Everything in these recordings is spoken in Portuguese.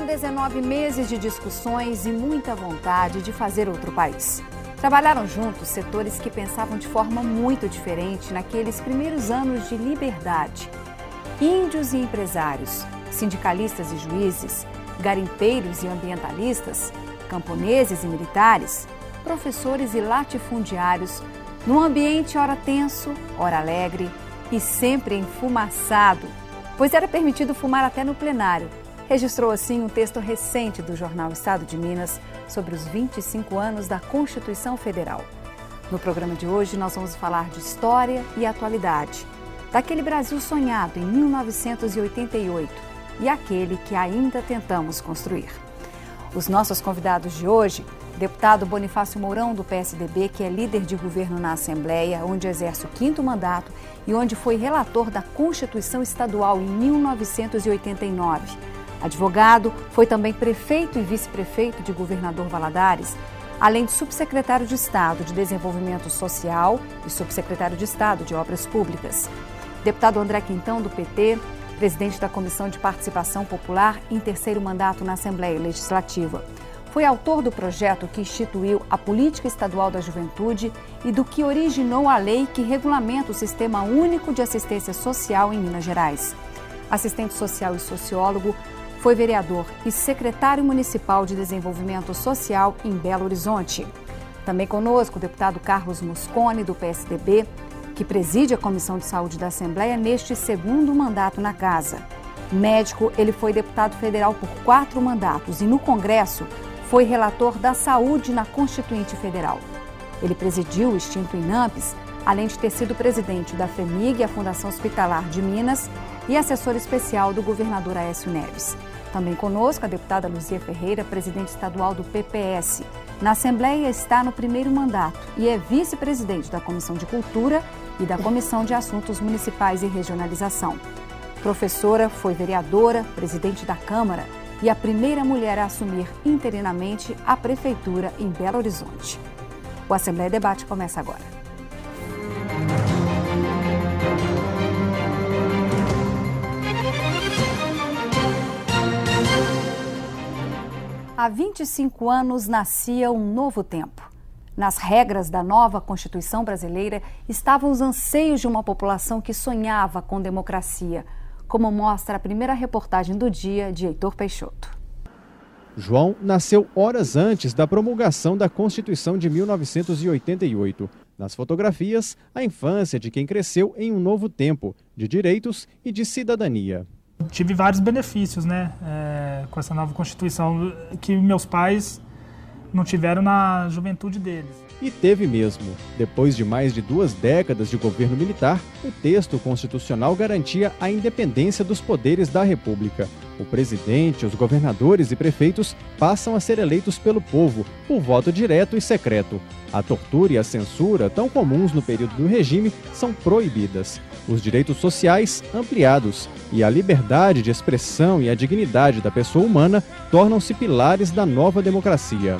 Foram 19 meses de discussões e muita vontade de fazer outro país. Trabalharam juntos setores que pensavam de forma muito diferente naqueles primeiros anos de liberdade. Índios e empresários, sindicalistas e juízes, garimpeiros e ambientalistas, camponeses e militares, professores e latifundiários, num ambiente ora tenso, ora alegre e sempre enfumaçado, pois era permitido fumar até no plenário. Registrou assim um texto recente do jornal Estado de Minas sobre os 25 anos da Constituição Federal. No programa de hoje nós vamos falar de história e atualidade, daquele Brasil sonhado em 1988 e aquele que ainda tentamos construir. Os nossos convidados de hoje, deputado Bonifácio Mourão, do PSDB, que é líder de governo na Assembleia, onde exerce o 5º mandato e onde foi relator da Constituição Estadual em 1989. Advogado, foi também prefeito e vice-prefeito de Governador Valadares, além de subsecretário de Estado de Desenvolvimento Social e subsecretário de Estado de Obras Públicas. Deputado André Quintão, do PT, presidente da Comissão de Participação Popular em 3º mandato na Assembleia Legislativa. Foi autor do projeto que instituiu a Política Estadual da Juventude e do que originou a lei que regulamenta o Sistema Único de Assistência Social em Minas Gerais. Assistente social e sociólogo, foi vereador e secretário municipal de Desenvolvimento Social em Belo Horizonte. Também conosco o deputado Carlos Mosconi, do PSDB, que preside a Comissão de Saúde da Assembleia neste 2º mandato na Casa. Médico, ele foi deputado federal por 4 mandatos e no Congresso foi relator da Saúde na Constituinte Federal. Ele presidiu o extinto INAMPS, além de ter sido presidente da FEMIG, a Fundação Hospitalar de Minas, e assessor especial do governador Aécio Neves. Também conosco a deputada Luzia Ferreira, presidente estadual do PPS. Na Assembleia está no 1º mandato e é vice-presidente da Comissão de Cultura e da Comissão de Assuntos Municipais e Regionalização. Professora, foi vereadora, presidente da Câmara e a primeira mulher a assumir interinamente a Prefeitura em Belo Horizonte. O Assembleia Debate começa agora. Há 25 anos nascia um novo tempo. Nas regras da nova Constituição brasileira estavam os anseios de uma população que sonhava com democracia, como mostra a primeira reportagem do dia de Heitor Peixoto. João nasceu horas antes da promulgação da Constituição de 1988. Nas fotografias, a infância de quem cresceu em um novo tempo, de direitos e de cidadania. Tive vários benefícios, com essa nova Constituição que meus pais não tiveram na juventude deles. E teve mesmo. Depois de mais de 2 décadas de governo militar, o texto constitucional garantia a independência dos poderes da República. O presidente, os governadores e prefeitos passam a ser eleitos pelo povo, por voto direto e secreto. A tortura e a censura, tão comuns no período do regime, são proibidas. Os direitos sociais, ampliados. E a liberdade de expressão e a dignidade da pessoa humana tornam-se pilares da nova democracia.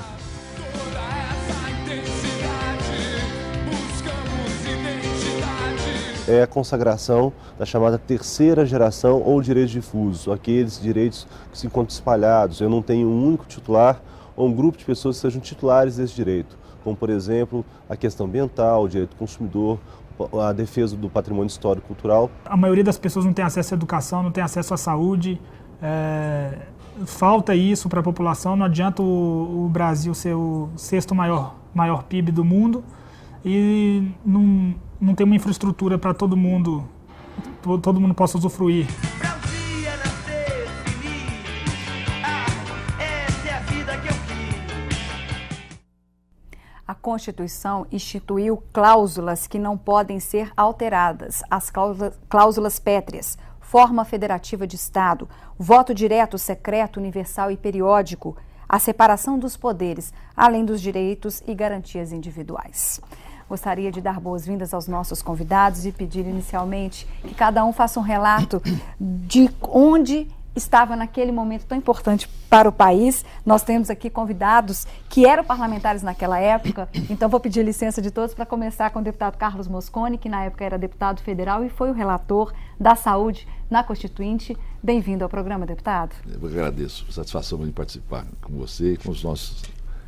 É a consagração da chamada 3ª geração ou direitos difusos, aqueles direitos que se encontram espalhados. Eu não tenho um único titular ou um grupo de pessoas que sejam titulares desse direito, como, por exemplo, a questão ambiental, o direito do consumidor, a defesa do patrimônio histórico e cultural. A maioria das pessoas não tem acesso à educação, não tem acesso à saúde. Falta isso para a população. Não adianta o Brasil ser o 6º maior PIB do mundo e não tem uma infraestrutura para todo mundo possa usufruir. A Constituição instituiu cláusulas que não podem ser alteradas, as cláusulas pétreas, forma federativa de Estado, voto direto, secreto, universal e periódico, a separação dos poderes, além dos direitos e garantias individuais. Gostaria de dar boas-vindas aos nossos convidados e pedir inicialmente que cada um faça um relato de onde estava naquele momento tão importante para o país. Nós temos aqui convidados que eram parlamentares naquela época, então vou pedir licença de todos para começar com o deputado Carlos Mosconi, que na época era deputado federal e foi o relator da saúde na Constituinte. Bem-vindo ao programa, deputado. Eu agradeço, satisfação em participar com você e com os nossos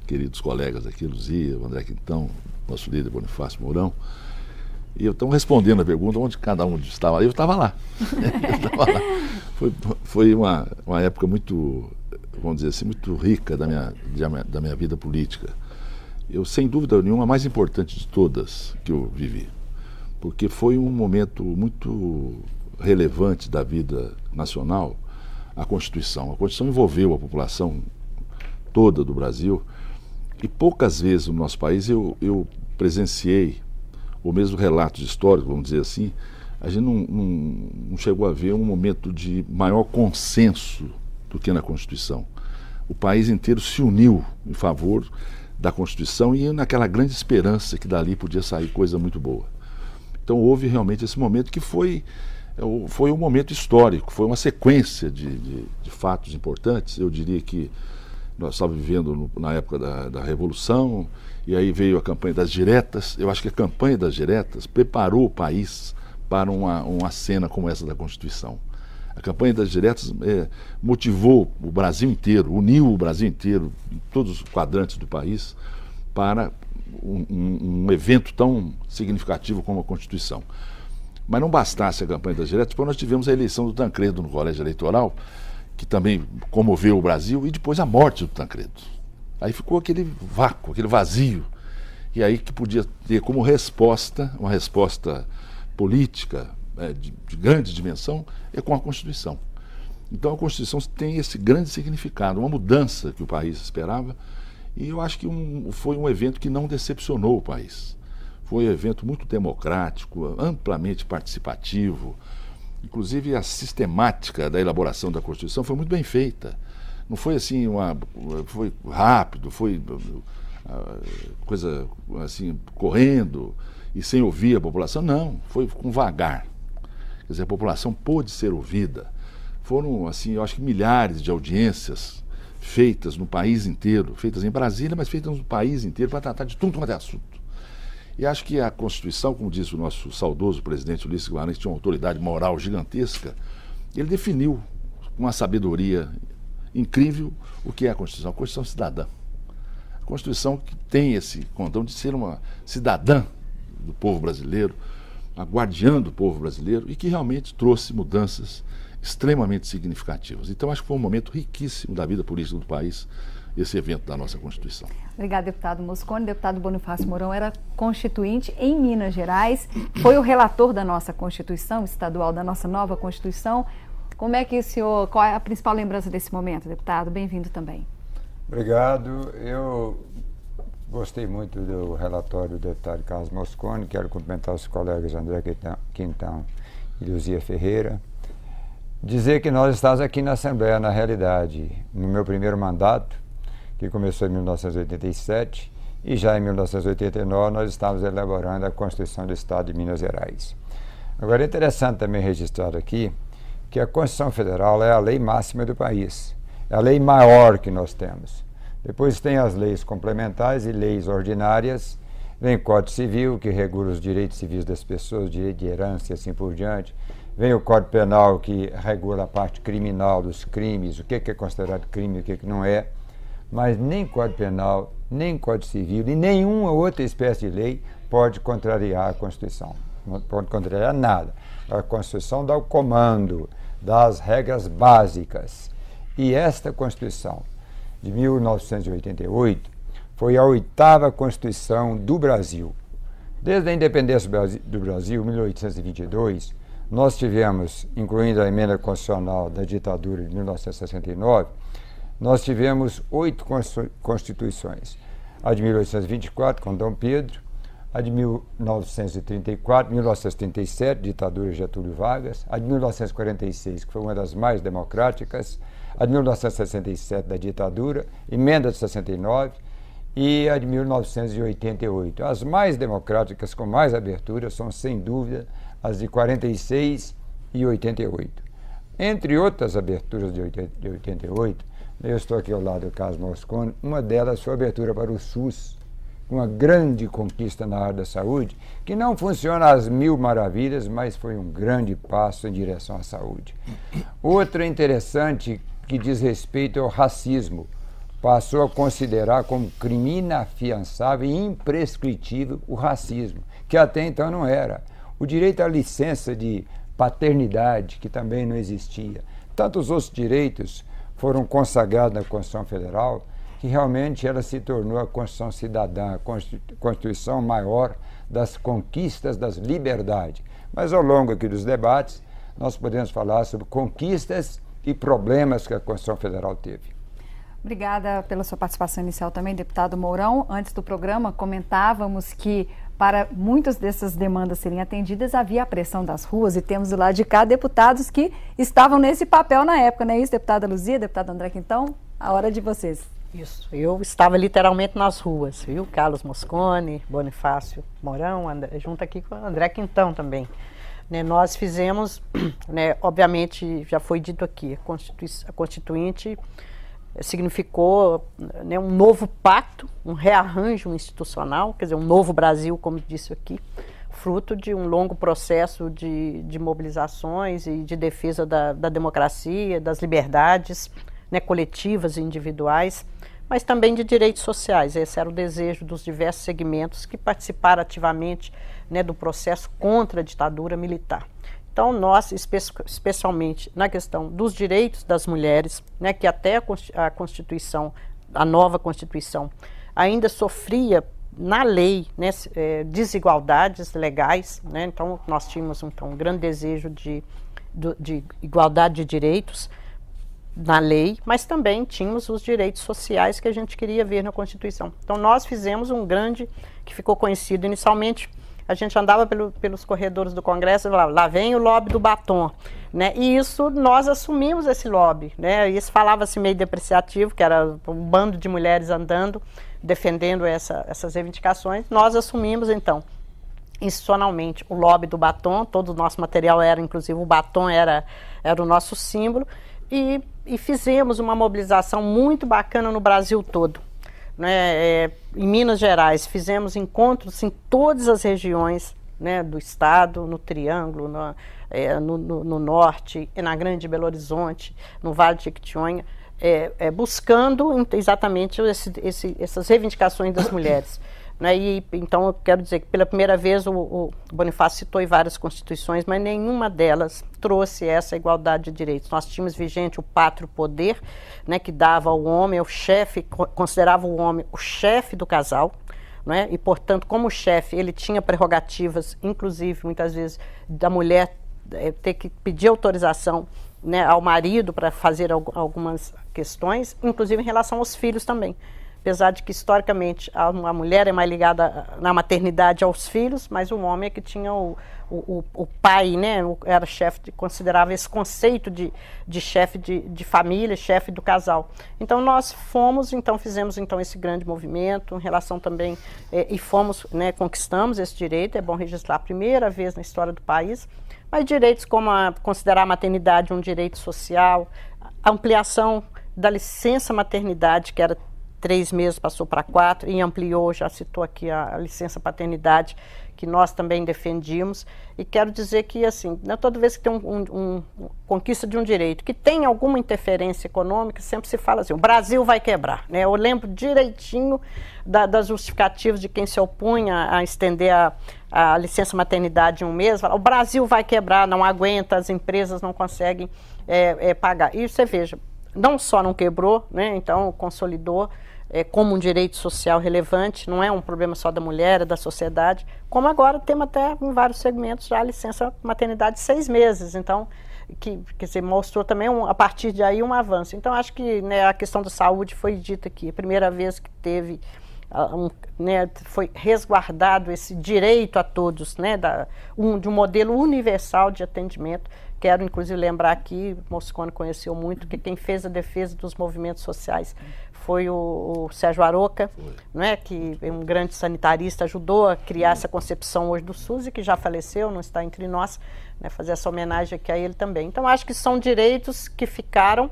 queridos colegas aqui, Luzia, o André Quintão, nosso líder Bonifácio Mourão. E eu estou respondendo a pergunta onde cada um estava. Eu estava lá. Foi uma época muito, vamos dizer assim, muito rica da minha vida política. Eu, sem dúvida nenhuma, a mais importante de todas que eu vivi. Porque foi um momento muito relevante da vida nacional, a Constituição. A Constituição envolveu a população toda do Brasil e poucas vezes no nosso país eu presenciei ou mesmo relatos históricos, vamos dizer assim, a gente não chegou a ver um momento de maior consenso do que na Constituição. O país inteiro se uniu em favor da Constituição e naquela grande esperança que dali podia sair coisa muito boa. Então houve realmente esse momento que foi um momento histórico, foi uma sequência de fatos importantes. Eu diria que nós estávamos vivendo na época da Revolução, e aí veio a campanha das diretas. Eu acho que a campanha das diretas preparou o país para uma cena como essa da Constituição. A campanha das diretas motivou o Brasil inteiro, uniu o Brasil inteiro, em todos os quadrantes do país, para um evento tão significativo como a Constituição. Mas não bastasse a campanha das diretas, depois nós tivemos a eleição do Tancredo no colégio eleitoral, que também comoveu o Brasil, e depois a morte do Tancredo. Aí ficou aquele vácuo, aquele vazio, e aí que podia ter como resposta, uma resposta política de grande dimensão, é com a Constituição. Então a Constituição tem esse grande significado, uma mudança que o país esperava, e eu acho que foi um evento que não decepcionou o país. Foi um evento muito democrático, amplamente participativo. Inclusive a sistemática da elaboração da Constituição foi muito bem feita. Não foi assim, foi rápido, foi coisa assim, correndo e sem ouvir a população. Não, foi com vagar. Quer dizer, a população pôde ser ouvida. Foram, assim, eu acho que milhares de audiências feitas no país inteiro, feitas em Brasília, mas feitas no país inteiro para tratar de tudo quanto é assunto. E acho que a Constituição, como diz o nosso saudoso presidente Ulisses Guimarães, que tinha uma autoridade moral gigantesca, ele definiu com uma sabedoria incrível o que é a Constituição. A Constituição cidadã. A Constituição que tem esse condão de ser uma cidadã do povo brasileiro, a guardiã do povo brasileiro, e que realmente trouxe mudanças extremamente significativas. Então acho que foi um momento riquíssimo da vida política do país, esse evento da nossa Constituição. Obrigada, deputado Mosconi. Deputado Bonifácio Mourão era constituinte em Minas Gerais, foi o relator da nossa Constituição estadual, da nossa nova Constituição. Como é que o senhor, qual é a principal lembrança desse momento, deputado? Bem-vindo também. Obrigado. Eu gostei muito do relatório do deputado Carlos Mosconi. Quero cumprimentar os colegas André Quintão e Luzia Ferreira. Dizer que nós estamos aqui na Assembleia, na realidade, no meu primeiro mandato, que começou em 1987, e já em 1989 nós estávamos elaborando a Constituição do Estado de Minas Gerais. Agora é interessante também registrar aqui que a Constituição Federal é a lei máxima do país, é a lei maior que nós temos. Depois tem as leis complementares e leis ordinárias, vem o Código Civil, que regula os direitos civis das pessoas, direito de herança e assim por diante, vem o Código Penal, que regula a parte criminal dos crimes, o que é considerado crime e o que não é, mas nem Código Penal, nem Código Civil e nenhuma outra espécie de lei pode contrariar a Constituição, não pode contrariar nada. A Constituição dá o comando, dá as regras básicas. E esta Constituição de 1988 foi a 8ª Constituição do Brasil. Desde a independência do Brasil, 1822, nós tivemos, incluindo a emenda constitucional da ditadura de 1969, nós tivemos 8 constituições. A de 1824, com Dom Pedro, a de 1934, 1937, ditadura de Getúlio Vargas, a de 1946, que foi uma das mais democráticas, a de 1967, da ditadura, emenda de 69, e a de 1988. As mais democráticas, com mais abertura, são, sem dúvida, as de 46 e 88. Entre outras aberturas de 88, eu estou aqui ao lado do Carlos Mosconi, uma delas foi a abertura para o SUS, uma grande conquista na área da saúde, que não funciona às mil maravilhas, mas foi um grande passo em direção à saúde. Outra interessante que diz respeito ao racismo, passou a considerar como crime inafiançável e imprescritível o racismo, que até então não era. O direito à licença de paternidade, que também não existia. Tantos outros direitos foram consagrados na Constituição Federal, que realmente ela se tornou a Constituição Cidadã, a Constituição maior das conquistas das liberdades. Mas ao longo aqui dos debates, nós podemos falar sobre conquistas e problemas que a Constituição Federal teve. Obrigada pela sua participação inicial também, deputado Mourão. Antes do programa, comentávamos que para muitas dessas demandas serem atendidas, havia a pressão das ruas e temos do lado de cá deputados que estavam nesse papel na época, não é isso, deputada Luzia, deputado André Quintão? A hora de vocês. Isso, eu estava literalmente nas ruas, viu? Carlos Mosconi, Bonifácio Mourão, junto aqui com o André Quintão também. Nós fizemos, obviamente, já foi dito aqui, a Constituinte significou um novo pacto, um rearranjo institucional, quer dizer, um novo Brasil, como disse aqui, fruto de um longo processo de mobilizações e de defesa da democracia, das liberdades coletivas e individuais, mas também de direitos sociais. Esse era o desejo dos diversos segmentos que participaram ativamente do processo contra a ditadura militar. Então, nós, especialmente na questão dos direitos das mulheres, que até a Constituição, a nova Constituição, ainda sofria na lei desigualdades legais, então nós tínhamos um grande desejo de igualdade de direitos na lei, mas também tínhamos os direitos sociais que a gente queria ver na Constituição. Então, nós fizemos um grande, que ficou conhecido inicialmente. A gente andava pelos corredores do Congresso e falava, lá vem o lobby do batom, e isso, nós assumimos esse lobby, isso falava-se meio depreciativo, que era um bando de mulheres andando, defendendo essas reivindicações. Nós assumimos, então, institucionalmente, o lobby do batom, todo o nosso material era, inclusive o batom era o nosso símbolo, e fizemos uma mobilização muito bacana no Brasil todo. Em Minas Gerais, fizemos encontros em todas as regiões do estado, no Triângulo, no Norte, na Grande Belo Horizonte, no Vale de Jequitinhonha, buscando exatamente essas reivindicações das mulheres. Então, eu quero dizer que pela primeira vez o Bonifácio citou em várias constituições, mas nenhuma delas trouxe essa igualdade de direitos. Nós tínhamos vigente o pátrio poder, que dava ao homem, o chefe, considerava o homem o chefe do casal, e, portanto, como chefe, ele tinha prerrogativas, inclusive, muitas vezes, da mulher ter que pedir autorização ao marido para fazer algumas questões, inclusive em relação aos filhos também. Apesar de que, historicamente, a mulher é mais ligada na maternidade aos filhos, mas o homem é que tinha o pai, era chefe, considerava esse conceito de chefe de família, chefe do casal. Então, nós fizemos esse grande movimento, em relação também, e conquistamos esse direito, é bom registrar, a primeira vez na história do país, mas direitos como considerar a maternidade um direito social, a ampliação da licença maternidade, que era 3 meses, passou para 4 e ampliou, já citou aqui a licença paternidade, que nós também defendíamos. E quero dizer que, assim, toda vez que tem conquista de um direito que tem alguma interferência econômica, sempre se fala assim, o Brasil vai quebrar. Eu lembro direitinho das justificativas de quem se opunha a estender a licença maternidade em 1 mês, fala, o Brasil vai quebrar, não aguenta, as empresas não conseguem pagar. E você veja, não só não quebrou, então consolidou como um direito social relevante, não é um problema só da mulher, é da sociedade, como agora temos até em vários segmentos já a licença maternidade de 6 meses, então, que se mostrou também a partir de aí um avanço. Então, acho que a questão da saúde foi dita aqui, a primeira vez que teve, foi resguardado esse direito a todos, de um modelo universal de atendimento. Quero, inclusive, lembrar aqui, Mosconi conheceu muito, que quem fez a defesa dos movimentos sociais foi o Sérgio Aroca, né, que é um grande sanitarista, ajudou a criar essa concepção hoje do SUS e que já faleceu, não está entre nós, né, fazer essa homenagem aqui a ele também. Então, acho que são direitos que ficaram,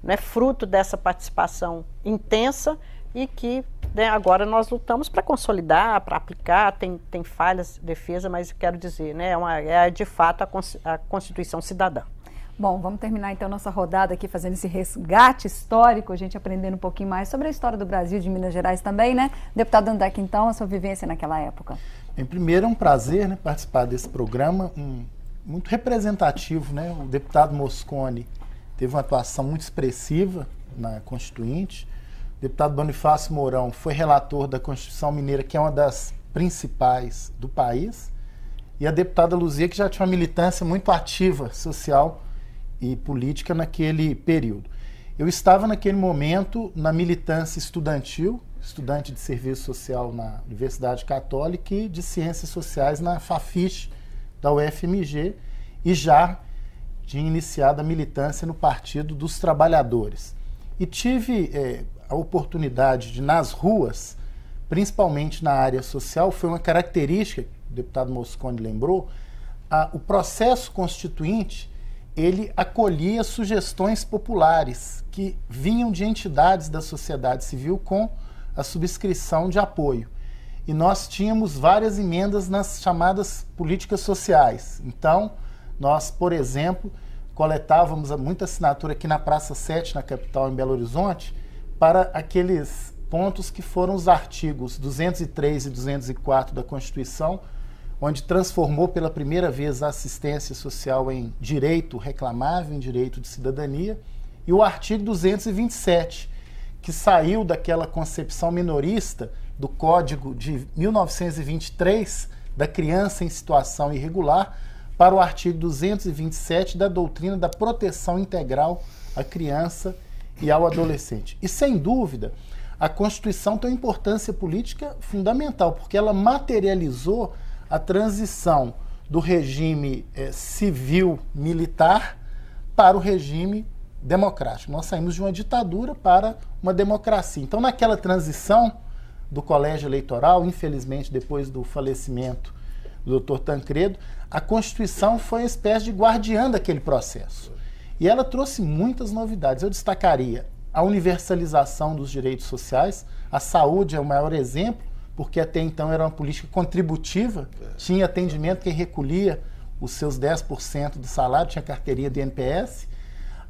né, fruto dessa participação intensa e que, né, agora nós lutamos para consolidar, para aplicar, tem falhas de defesa, mas quero dizer, né, é de fato a Constituição Cidadã. Bom, vamos terminar então nossa rodada aqui fazendo esse resgate histórico, a gente aprendendo um pouquinho mais sobre a história do Brasil, de Minas Gerais também, né? Deputado André Quintão, a sua vivência naquela época. Em primeiro, é um prazer, né, participar desse programa, muito representativo, né? O deputado Mosconi teve uma atuação muito expressiva na Constituinte. O deputado Bonifácio Mourão foi relator da Constituição Mineira, que é uma das principais do país. E a deputada Luzia, que já tinha uma militância muito ativa, social e política naquele período. Eu estava naquele momento na militância estudantil, estudante de serviço social na Universidade Católica e de Ciências Sociais na FAFISH da UFMG e já tinha iniciado a militância no Partido dos Trabalhadores. E tive a oportunidade de, nas ruas, principalmente na área social, foi uma característica, o deputado Mosconi lembrou, o processo constituinte, ele acolhia sugestões populares que vinham de entidades da sociedade civil com a subscrição de apoio. E nós tínhamos várias emendas nas chamadas políticas sociais. Então, nós, por exemplo, coletávamos muita assinatura aqui na Praça 7, na capital, em Belo Horizonte, para aqueles pontos que foram os artigos 203 e 204 da Constituição, onde transformou pela primeira vez a assistência social em direito reclamável, em direito de cidadania, e o artigo 227, que saiu daquela concepção minorista do Código de 1923, da criança em situação irregular, para o artigo 227 da doutrina da proteção integral à criança e ao adolescente. E, sem dúvida, a Constituição tem uma importância política fundamental, porque ela materializou a transição do regime civil-militar para o regime democrático. Nós saímos de uma ditadura para uma democracia. Então, naquela transição do colégio eleitoral, infelizmente, depois do falecimento do Dr. Tancredo, a Constituição foi uma espécie de guardiã daquele processo. E ela trouxe muitas novidades. Eu destacaria a universalização dos direitos sociais. A saúde é o maior exemplo, porque até então era uma política contributiva, tinha atendimento quem recolhia os seus 10% do salário, tinha carteirinha de INPS.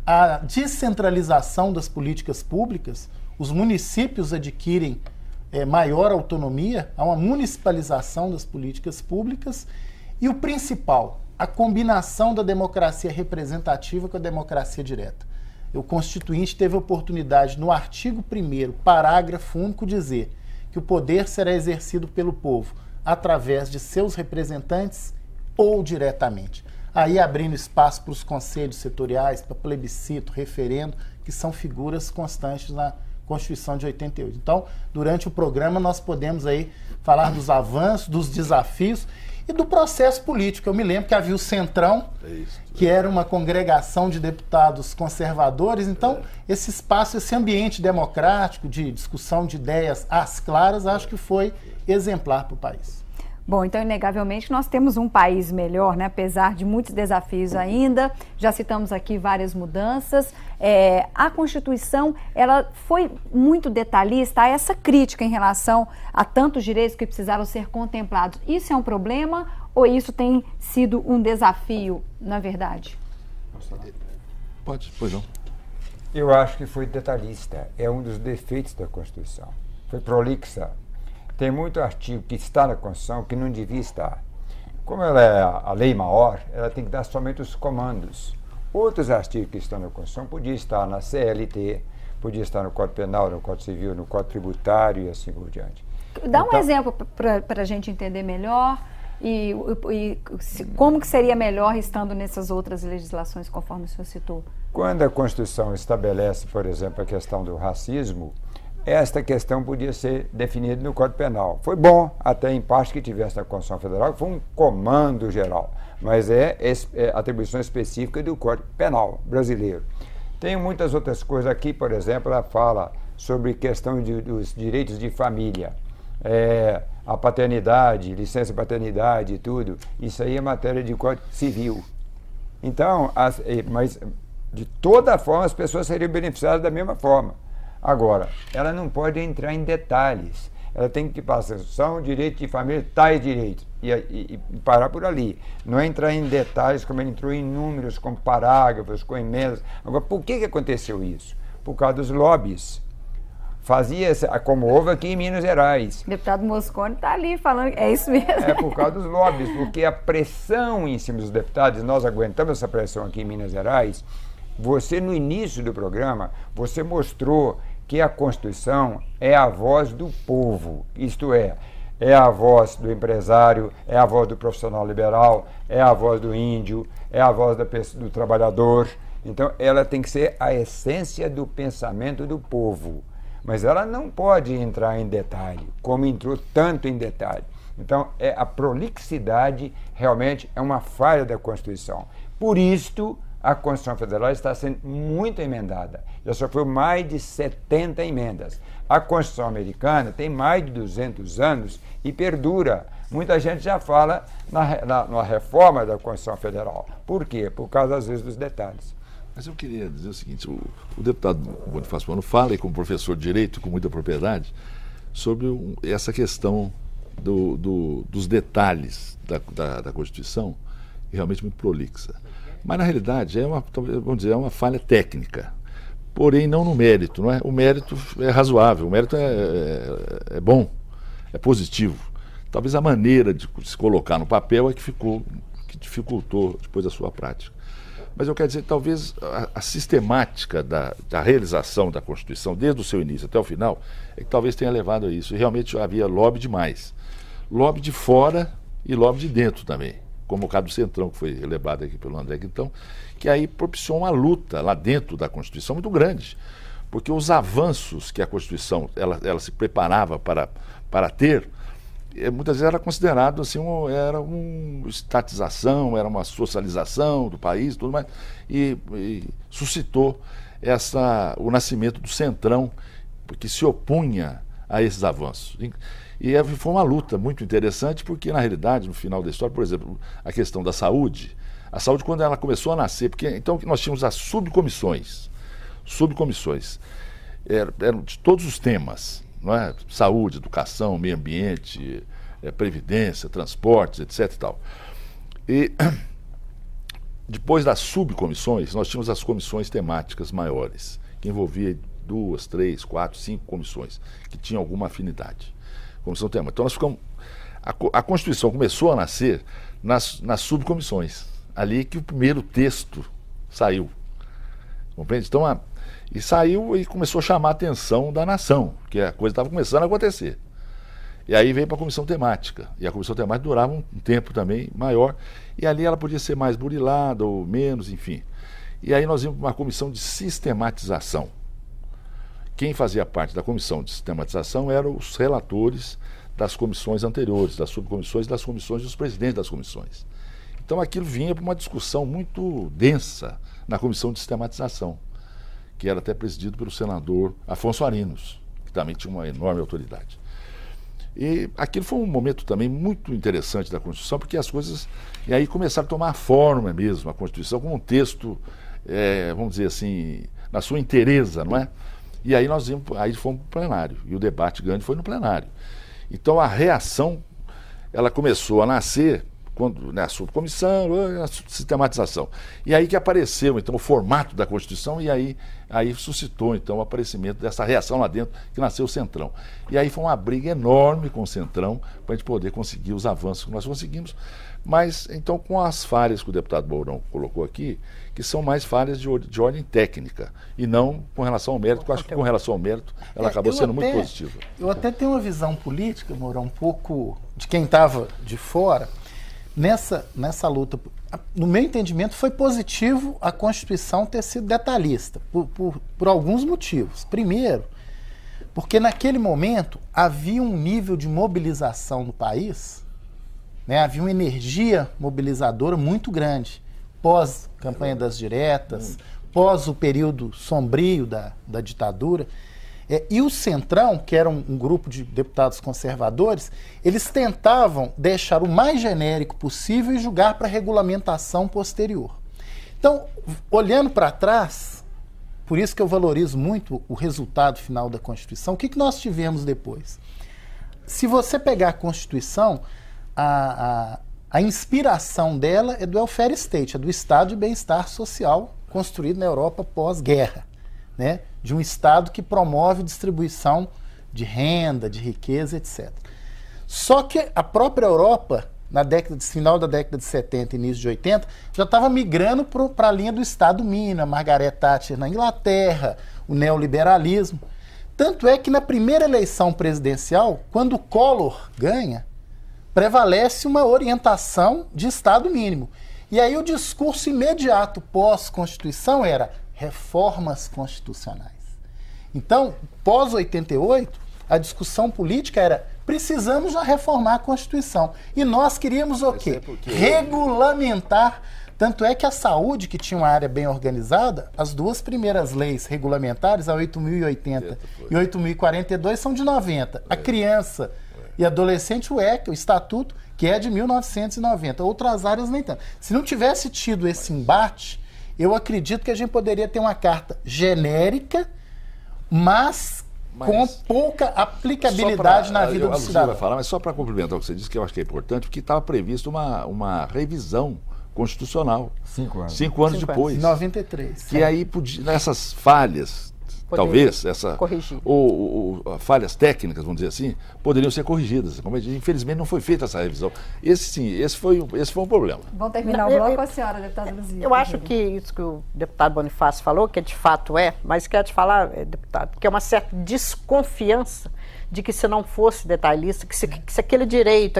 A descentralização das políticas públicas, os municípios adquirem maior autonomia, há uma municipalização das políticas públicas. E o principal, a combinação da democracia representativa com a democracia direta. O Constituinte teve a oportunidade, no artigo 1º, parágrafo único, dizer que o poder será exercido pelo povo através de seus representantes ou diretamente. Aí abrindo espaço para os conselhos setoriais, para plebiscito, referendo, que são figuras constantes na Constituição de 88. Então, durante o programa, nós podemos aí falar dos avanços, dos desafios e do processo político. Eu me lembro que havia o Centrão, que era uma congregação de deputados conservadores. Então, esse espaço, esse ambiente democrático de discussão de ideias às claras, acho que foi exemplar para o país. Bom, então, inegavelmente, nós temos um país melhor, né? Apesar de muitos desafios ainda. Já citamos aqui várias mudanças. A Constituição, ela foi muito detalhista. Há essa crítica em relação a tantos direitos que precisaram ser contemplados. Isso é um problema ou isso tem sido um desafio, na verdade? Pode, pois não. Eu acho que foi detalhista. É um dos defeitos da Constituição. Foi prolixa. Tem muito artigo que está na Constituição que não devia estar. Como ela é a lei maior, ela tem que dar somente os comandos. Outros artigos que estão na Constituição podiam estar na CLT, podia estar no Código Penal, no Código Civil, no Código Tributário e assim por diante. Dá um exemplo para a gente entender melhor e como que seria melhor estando nessas outras legislações, conforme o senhor citou. Quando a Constituição estabelece, por exemplo, a questão do racismo, esta questão podia ser definida no Código Penal. Foi bom, até em parte, que tivesse na Constituição Federal, foi um comando geral, mas é atribuição específica do Código Penal brasileiro. Tem muitas outras coisas aqui, por exemplo, ela fala sobre questão dos direitos de família. A paternidade, licença paternidade e tudo, isso aí é matéria de Código Civil. Então, mas de toda forma as pessoas seriam beneficiadas da mesma forma. Agora, ela não pode entrar em detalhes. Ela tem que passar, são direitos de família, tais direitos, e parar por ali. Não entrar em detalhes, como ele entrou em números, com parágrafos, com emendas. Agora, por que aconteceu isso? Por causa dos lobbies. Fazia, como houve aqui em Minas Gerais. O deputado Mosconi está ali falando, é isso mesmo. É por causa dos lobbies, porque a pressão em cima dos deputados, nós aguentamos essa pressão aqui em Minas Gerais. Você, no início do programa, você mostrou que a Constituição é a voz do povo, isto é a voz do empresário, é a voz do profissional liberal, é a voz do índio, é a voz do trabalhador. Então, ela tem que ser a essência do pensamento do povo. Mas ela não pode entrar em detalhe, como entrou tanto em detalhe. Então, a prolixidade realmente é uma falha da Constituição. Por isto, a Constituição Federal está sendo muito emendada. Já sofreu mais de 70 emendas. A Constituição americana tem mais de 200 anos e perdura. Muita gente já fala na reforma da Constituição Federal. Por quê? Por causa, às vezes, dos detalhes. Mas eu queria dizer o seguinte, o deputado Bonifácio Mano fala, e como professor de Direito, com muita propriedade, sobre essa questão dos detalhes da Constituição, realmente muito prolixa. Mas, na realidade, vamos dizer, é uma falha técnica, porém não no mérito. Não é? O mérito é razoável, o mérito é bom, é positivo. Talvez a maneira de se colocar no papel é que dificultou depois a sua prática. Mas eu quero dizer, talvez a sistemática da realização da Constituição, desde o seu início até o final, é que talvez tenha levado a isso. E realmente havia lobby demais. Lobby de fora e lobby de dentro também. Como o caso do Centrão, que foi lembrado aqui pelo André Quintão, que aí propiciou uma luta lá dentro da Constituição muito grande. Porque os avanços que a Constituição ela se preparava para ter, muitas vezes era considerado assim, era uma estatização, era uma socialização do país, tudo mais, e suscitou o nascimento do Centrão, porque se opunha a esses avanços. E foi uma luta muito interessante, porque na realidade, no final da história, por exemplo, a questão da saúde, quando ela começou a nascer, porque então nós tínhamos as subcomissões, eram de todos os temas, não é? Saúde, educação, meio ambiente, previdência, transportes, etc. E tal. E depois das subcomissões, nós tínhamos as comissões temáticas maiores, que envolvia 2, 3, 4, 5 comissões, que tinham alguma afinidade. Comissão temática. Então nós ficamos. A Constituição começou a nascer nas subcomissões. Ali que o primeiro texto saiu. Compreende? Então, e saiu e começou a chamar a atenção da nação, que a coisa estava começando a acontecer. E aí veio para a comissão temática. E a comissão temática durava um tempo também maior. E ali ela podia ser mais burilada ou menos, enfim. E aí nós íamos para uma comissão de sistematização. Quem fazia parte da comissão de sistematização eram os relatores das comissões anteriores, das subcomissões e das comissões dos presidentes das comissões. Então aquilo vinha para uma discussão muito densa na comissão de sistematização, que era até presidido pelo senador Afonso Arinos, que também tinha uma enorme autoridade. E aquilo foi um momento também muito interessante da Constituição, porque as coisas... E aí começaram a tomar forma mesmo, a Constituição, como um texto, vamos dizer assim, na sua inteireza, não é? E aí fomos para o plenário, e o debate grande foi no plenário. Então a reação, ela começou a nascer quando, a subcomissão, a sistematização. E aí que apareceu então o formato da Constituição, e aí suscitou então o aparecimento dessa reação lá dentro, que nasceu o Centrão. E aí foi uma briga enorme com o Centrão para a gente poder conseguir os avanços que nós conseguimos, mas então com as falhas que o deputado Mourão colocou aqui, que são mais falhas de ordem técnica, e não com relação ao mérito, porque eu acho que com relação ao mérito ela acabou sendo muito positiva. Eu até tenho uma visão política, Mourão, um pouco de quem estava de fora, nessa luta. No meu entendimento, foi positivo a Constituição ter sido detalhista, por alguns motivos. Primeiro, porque naquele momento havia um nível de mobilização no país, né? Havia uma energia mobilizadora muito grande, pós-campanha das diretas, pós o período sombrio da ditadura. E o Centrão, que era um grupo de deputados conservadores, eles tentavam deixar o mais genérico possível e julgar para regulamentação posterior. Então, olhando para trás, por isso que eu valorizo muito o resultado final da Constituição, o que nós tivemos depois? Se você pegar a Constituição, a inspiração dela é do welfare state, é do estado de bem-estar social construído na Europa pós-guerra, né? De um estado que promove distribuição de renda, de riqueza, etc. Só que a própria Europa, final da década de 70 e início de 80, já estava migrando para a linha do Estado mínimo, a Margaret Thatcher na Inglaterra, o neoliberalismo. Tanto é que na primeira eleição presidencial, quando o Collor ganha, prevalece uma orientação de Estado mínimo. E aí o discurso imediato pós-Constituição era reformas constitucionais. Então, pós-88, a discussão política era: precisamos já reformar a Constituição. E nós queríamos o quê? Regulamentar. Tanto é que a saúde, que tinha uma área bem organizada, as duas primeiras leis regulamentares, a 8.080 e 8.042, são de 90. A criança e adolescente, o ECA, o Estatuto, que é de 1990. Outras áreas nem tanto. Se não tivesse tido esse embate, eu acredito que a gente poderia ter uma carta genérica, mas com pouca aplicabilidade na vida do cidadão. Vai falar, mas só para complementar o que você disse, que eu acho que é importante, porque estava previsto uma revisão constitucional. 5 anos. 5 anos depois. Em 93. Que aí, nessas falhas, talvez, falhas técnicas, vamos dizer assim, poderiam ser corrigidas. Como eu disse, infelizmente não foi feita essa revisão. Esse foi um problema. Vamos terminar o bloco com a senhora, deputada Luzia. Eu acho que isso que o deputado Bonifácio falou, que de fato mas quero te falar, deputado, que é uma certa desconfiança de que se não fosse detalhista, que se aquele direito,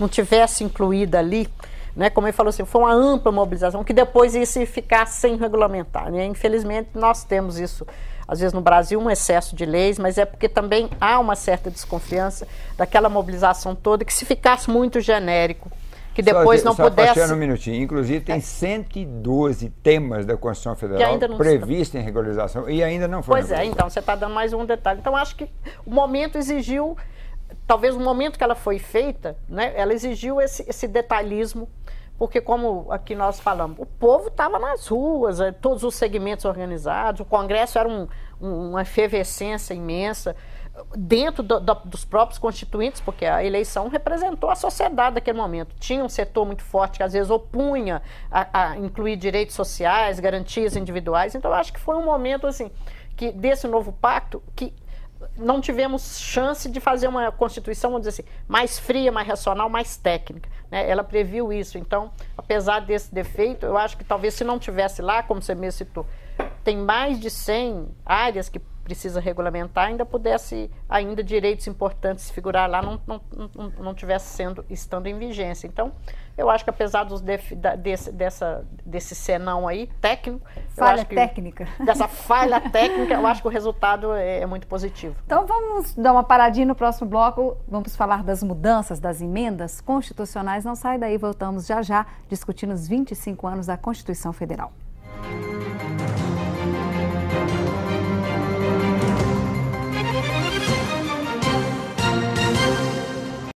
não tivesse incluído ali, né, como ele falou assim, foi uma ampla mobilização, que depois ia se ficar sem regulamentar. Né? Infelizmente, nós temos isso, às vezes no Brasil, um excesso de leis, mas é porque também há uma certa desconfiança daquela mobilização toda, que se ficasse muito genérico, que depois não pudesse... Só um minutinho. Inclusive, tem 112 temas da Constituição Federal previstos em regularização e ainda não foi. Pois é, então, você está dando mais um detalhe. Então, acho que o momento exigiu, talvez o momento que ela foi feita, né, ela exigiu esse detalhismo, porque como aqui nós falamos, o povo estava nas ruas, todos os segmentos organizados, o Congresso era uma efervescência imensa, dentro dos próprios constituintes, porque a eleição representou a sociedade daquele momento. Tinha um setor muito forte que às vezes opunha a incluir direitos sociais, garantias individuais, então eu acho que foi um momento assim, que desse novo pacto, que não tivemos chance de fazer uma Constituição, vamos dizer assim, mais fria, mais racional, mais técnica. Né? Ela previu isso. Então, apesar desse defeito, eu acho que talvez se não tivesse lá, como você mesmo citou, tem mais de 100 áreas que precisa regulamentar, ainda pudesse, ainda direitos importantes figurar lá, não tivesse estando em vigência. Então, eu acho que apesar desse senão aí, técnico... Dessa falha técnica, eu acho que o resultado é muito positivo. Então vamos dar uma paradinha no próximo bloco, vamos falar das mudanças, das emendas constitucionais. Não sai daí, voltamos já discutindo os 25 anos da Constituição Federal.